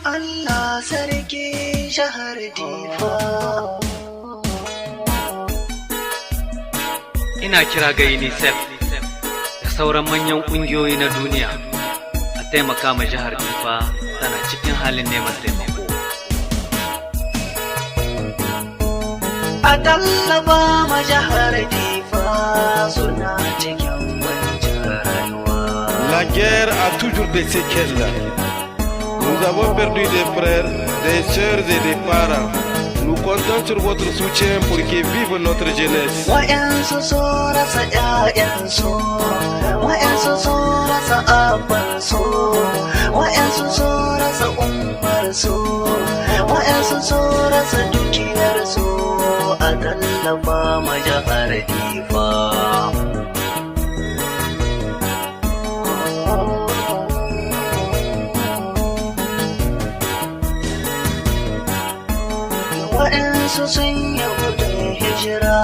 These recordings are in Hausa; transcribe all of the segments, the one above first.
Allah sarki jihar Difa. Ina kira ga UNICEF da sauran manyan ƙungiyoyi na duniya a taimaka ma jihar Difa, tana cikin halin neman taimako. A tallafa ma jihar Difa, suna cikin kwanciyar rayuwa. La guerre a toujours des séquelles. Nous avons perdu des frères, des sœurs et des parents. Nous comptons sur votre soutien pour que vive notre jeunesse. Wa'yansu so rasa ‘ya'yansu, wa'yansu so rasa abansu, wa'yansu so rasa umarsu, wa'yansu so rasa dukiyarsu, a tallafa ma jihar Difa. Waɗansu sun yi gudun hijira,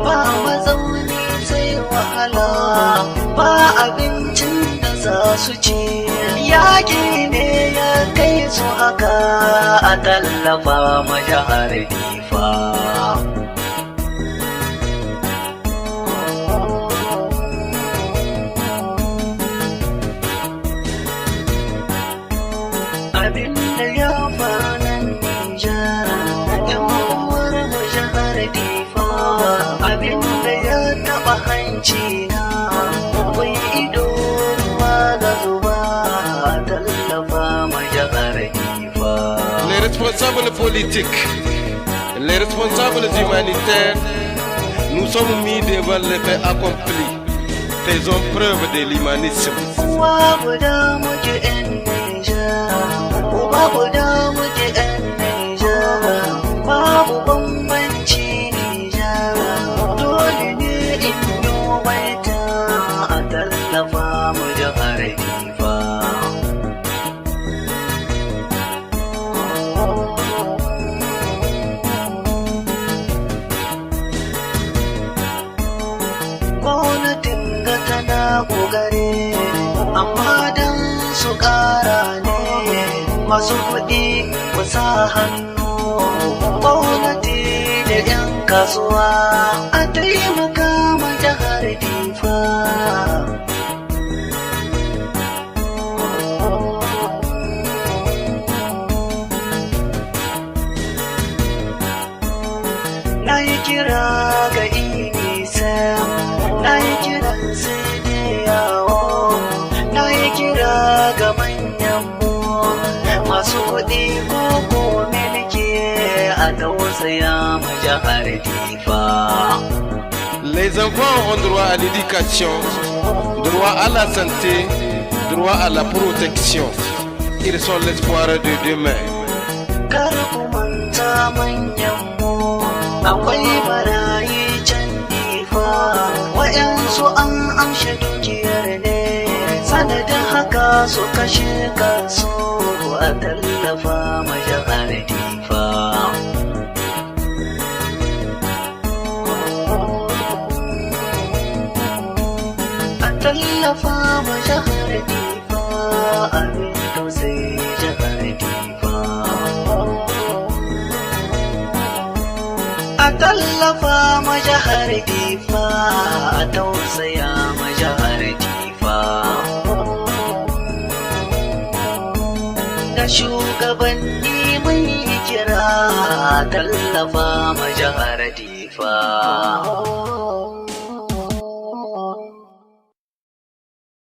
ba mazauni sai wahala, ba abincin da za su ci. Yaƙi ne ya kai su haka, a tallafa ma jihar Difa. Abin da ya faru nan Nijar, abin da ya taɓa hanci na, wai ido ruwa ga zuba, tallafa ma jihar Difa. Les responsables politiques, les responsables humanitaires, nous sommes mis devant les faits accomplis. Faisons preuve de l'humanisme. Uwa guda muke ‘yan Nijar, uwa guda muke ‘yan Nijar, babu bambanci Nijar, dole ne in yi waita, a tallafa mu jihar Difa. Gwamnatin ga tana ƙoƙari, amma don su ƙara ne, masu kuɗi ku sa hannu, gwamnati da 'yan kasuwa, a taimaka ma jihar Difa. Na yi kira ga UNICEF, na yi kiran yawo, na yi kira ga manyanmu, masu kuɗi ko milki, a tausaya ma jihar Difa. Les enfants ont droit à l'éducation, droit à la santé, droit à la protection. Ils sont l'espoir de demain. Kar ku manta manyanmu, akwai barayi can Difa, wa'yansu an amshe dukiyar ne, sanadin haka su kashe kansu, a tallafa ma jihar Difa. A tallafa ma jihar Difa, abin tausayi jihar Difa. A tallafa ma jihar Difa, a tausaya ma jihar Difa. Ga shugabanni mun yi kira, a tallafa ma jihar Difa.